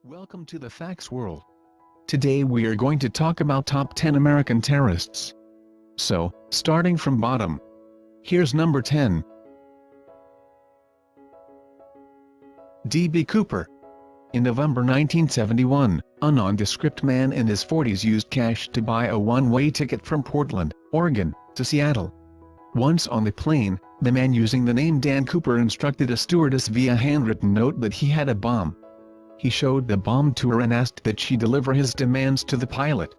Welcome to the Facts World. Today we are going to talk about top 10 American terrorists. So, starting from bottom. Here's number 10. D.B. Cooper. In November 1971, a nondescript man in his 40s used cash to buy a one-way ticket from Portland, Oregon, to Seattle. Once on the plane, the man using the name Dan Cooper instructed a stewardess via handwritten note that he had a bomb. He showed the bomb to her and asked that she deliver his demands to the pilot.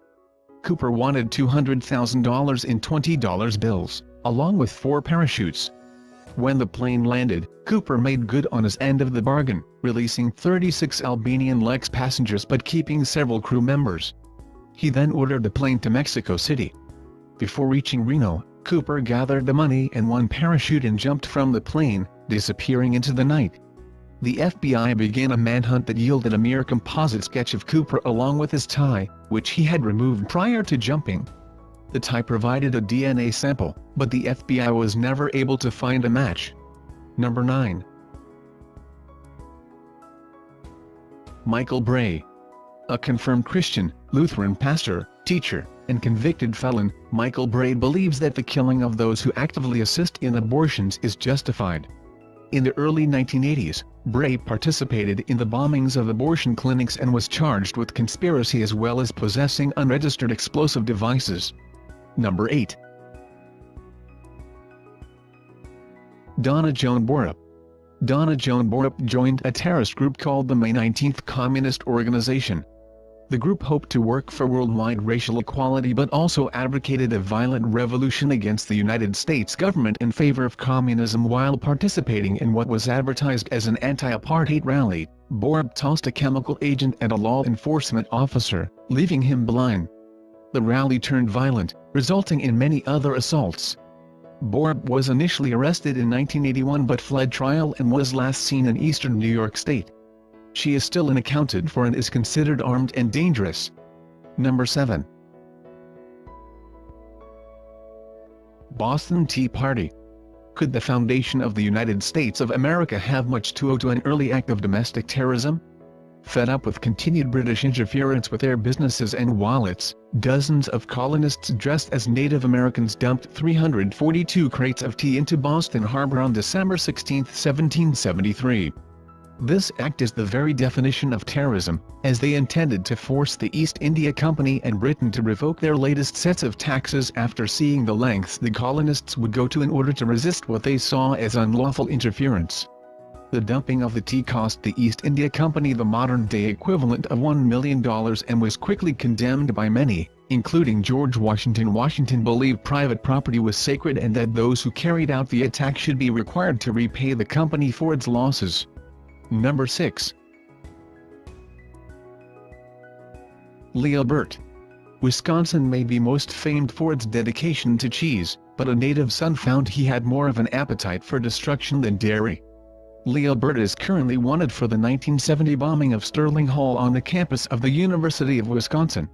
Cooper wanted $200,000 in $20 bills, along with 4 parachutes. When the plane landed, Cooper made good on his end of the bargain, releasing 36 Albanian Lex passengers but keeping several crew members. He then ordered the plane to Mexico City. Before reaching Reno, Cooper gathered the money and 1 parachute and jumped from the plane, disappearing into the night. The FBI began a manhunt that yielded a mere composite sketch of Cooper along with his tie, which he had removed prior to jumping. The tie provided a DNA sample, but the FBI was never able to find a match. Number 9. Michael Bray. A confirmed Christian, Lutheran pastor, teacher, and convicted felon, Michael Bray believes that the killing of those who actively assist in abortions is justified. In the early 1980s, Bray participated in the bombings of abortion clinics and was charged with conspiracy as well as possessing unregistered explosive devices. Number 8. Donna Joan Borup. Donna Joan Borup joined a terrorist group called the May 19th Communist Organization. The group hoped to work for worldwide racial equality but also advocated a violent revolution against the United States government in favor of communism while participating in what was advertised as an anti-apartheid rally. Borup tossed a chemical agent at a law enforcement officer, leaving him blind. The rally turned violent, resulting in many other assaults. Borup was initially arrested in 1981 but fled trial and was last seen in eastern New York State. She is still unaccounted for and is considered armed and dangerous. Number 7. Boston Tea Party. Could the foundation of the United States of America have much to owe to an early act of domestic terrorism? Fed up with continued British interference with their businesses and wallets, dozens of colonists dressed as Native Americans dumped 342 crates of tea into Boston Harbor on December 16, 1773. This act is the very definition of terrorism, as they intended to force the East India Company and Britain to revoke their latest sets of taxes after seeing the lengths the colonists would go to in order to resist what they saw as unlawful interference. The dumping of the tea cost the East India Company the modern-day equivalent of $1 million and was quickly condemned by many, including George Washington. Washington believed private property was sacred and that those who carried out the attack should be required to repay the company for its losses. Number 6. Leo Burt. Wisconsin may be most famed for its dedication to cheese, but a native son found he had more of an appetite for destruction than dairy. Leo Burt is currently wanted for the 1970 bombing of Sterling Hall on the campus of the University of Wisconsin.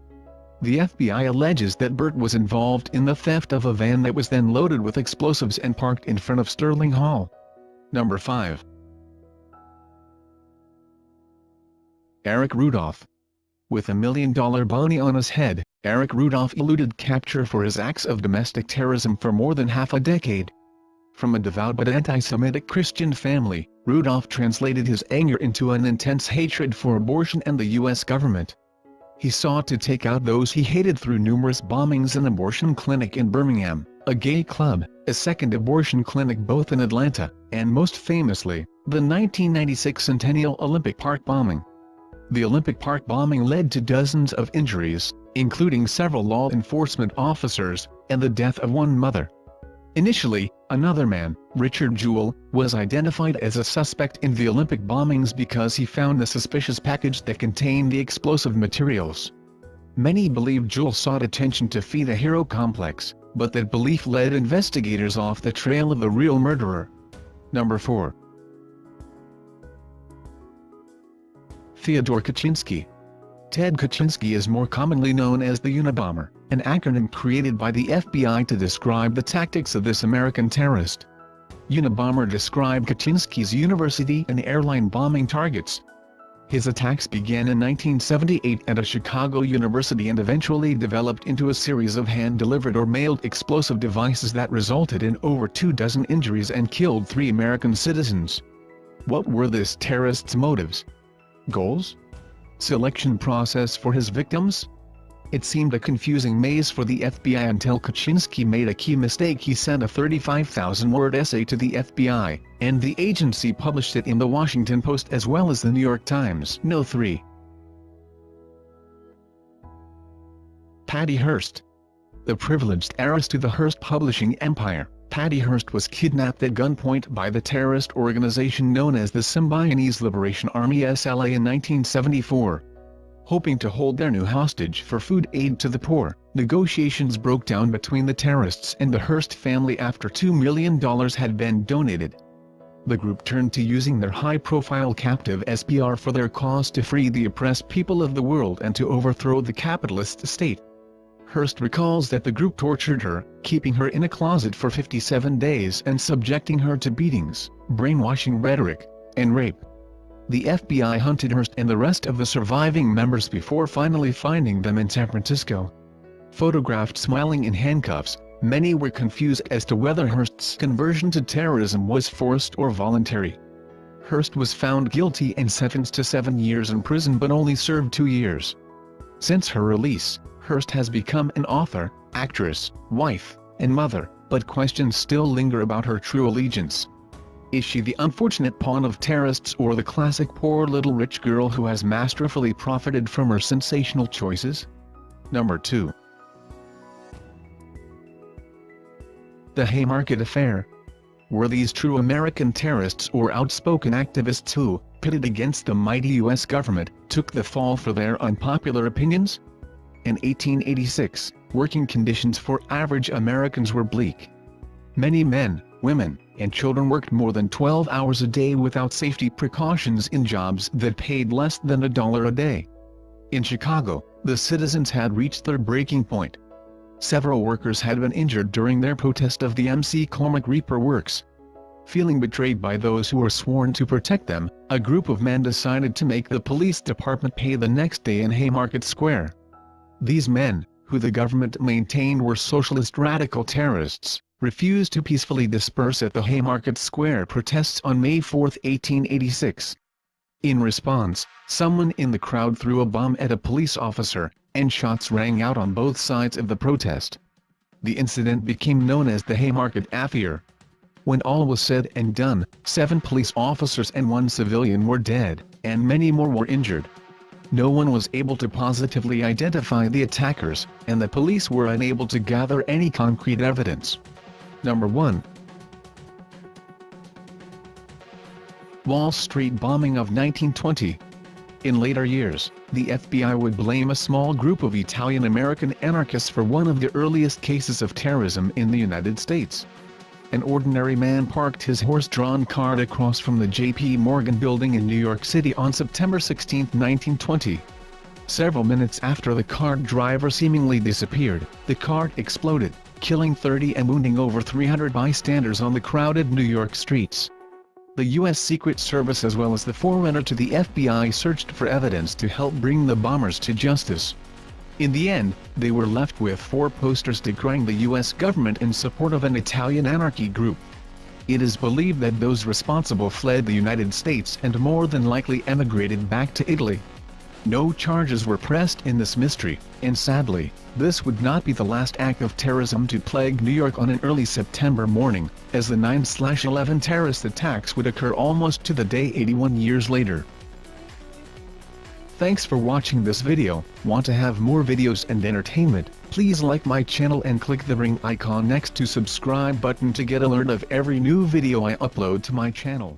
The FBI alleges that Burt was involved in the theft of a van that was then loaded with explosives and parked in front of Sterling Hall. Number 5. Eric Rudolph. With $1 million bounty on his head, Eric Rudolph eluded capture for his acts of domestic terrorism for more than half a decade. From a devout but anti-Semitic Christian family, Rudolph translated his anger into an intense hatred for abortion and the U.S. government. He sought to take out those he hated through numerous bombings, an abortion clinic in Birmingham, a gay club, a second abortion clinic both in Atlanta, and most famously, the 1996 Centennial Olympic Park bombing. The Olympic Park bombing led to dozens of injuries, including several law enforcement officers, and the death of one mother. Initially, another man, Richard Jewell, was identified as a suspect in the Olympic bombings because he found a suspicious package that contained the explosive materials. Many believe Jewell sought attention to feed a hero complex, but that belief led investigators off the trail of the real murderer. Number 4. Theodore Kaczynski. Ted Kaczynski is more commonly known as the Unabomber, an acronym created by the FBI to describe the tactics of this American terrorist. Unabomber described Kaczynski's university and airline bombing targets. His attacks began in 1978 at a Chicago university and eventually developed into a series of hand-delivered or mailed explosive devices that resulted in over 24 injuries and killed 3 American citizens. What were this terrorist's motives? Goals? Selection process for his victims? It seemed a confusing maze for the FBI until Kaczynski made a key mistake. He sent a 35,000-word essay to the FBI, and the agency published it in the Washington Post as well as the New York Times. No. 3. Patty Hearst. The privileged heiress to the Hearst publishing empire, Patty Hearst was kidnapped at gunpoint by the terrorist organization known as the Symbionese Liberation Army (SLA) in 1974. Hoping to hold their new hostage for food aid to the poor, negotiations broke down between the terrorists and the Hearst family after $2 million had been donated. The group turned to using their high-profile captive SPR for their cause to free the oppressed people of the world and to overthrow the capitalist state. Hearst recalls that the group tortured her, keeping her in a closet for 57 days and subjecting her to beatings, brainwashing rhetoric, and rape. The FBI hunted Hearst and the rest of the surviving members before finally finding them in San Francisco. Photographed smiling in handcuffs, many were confused as to whether Hearst's conversion to terrorism was forced or voluntary. Hearst was found guilty and sentenced to 7 years in prison but only served 2 years. Since her release, Hearst has become an author, actress, wife, and mother, but questions still linger about her true allegiance. Is she the unfortunate pawn of terrorists or the classic poor little rich girl who has masterfully profited from her sensational choices? Number 2. The Haymarket Affair. Were these true American terrorists or outspoken activists who, pitted against the mighty U.S. government, took the fall for their unpopular opinions? In 1886, working conditions for average Americans were bleak. Many men, women, and children worked more than 12 hours a day without safety precautions in jobs that paid less than $1 a day. In Chicago, the citizens had reached their breaking point. Several workers had been injured during their protest of the MC Cormac Reaper Works. Feeling betrayed by those who were sworn to protect them, a group of men decided to make the police department pay the next day in Haymarket Square. These men, who the government maintained were socialist radical terrorists, refused to peacefully disperse at the Haymarket Square protests on May 4, 1886. In response, someone in the crowd threw a bomb at a police officer, and shots rang out on both sides of the protest. The incident became known as the Haymarket Affair. When all was said and done, 7 police officers and 1 civilian were dead, and many more were injured. No one was able to positively identify the attackers, and the police were unable to gather any concrete evidence. Number 1. Wall Street bombing of 1920. In later years, the FBI would blame a small group of Italian-American anarchists for one of the earliest cases of terrorism in the United States. An ordinary man parked his horse-drawn car across from the J.P. Morgan building in New York City on September 16, 1920. Several minutes after the car driver seemingly disappeared, the car exploded, killing 30 and wounding over 300 bystanders on the crowded New York streets. The U.S. Secret Service as well as the forerunner to the FBI searched for evidence to help bring the bombers to justice. In the end, they were left with 4 posters decrying the U.S. government in support of an Italian anarchy group. It is believed that those responsible fled the United States and more than likely emigrated back to Italy. No charges were pressed in this mystery, and sadly, this would not be the last act of terrorism to plague New York on an early September morning, as the 9/11 terrorist attacks would occur almost to the day 81 years later. Thanks for watching this video. Want to have more videos and entertainment? Please like my channel and click the ring icon next to subscribe button to get alert of every new video I upload to my channel.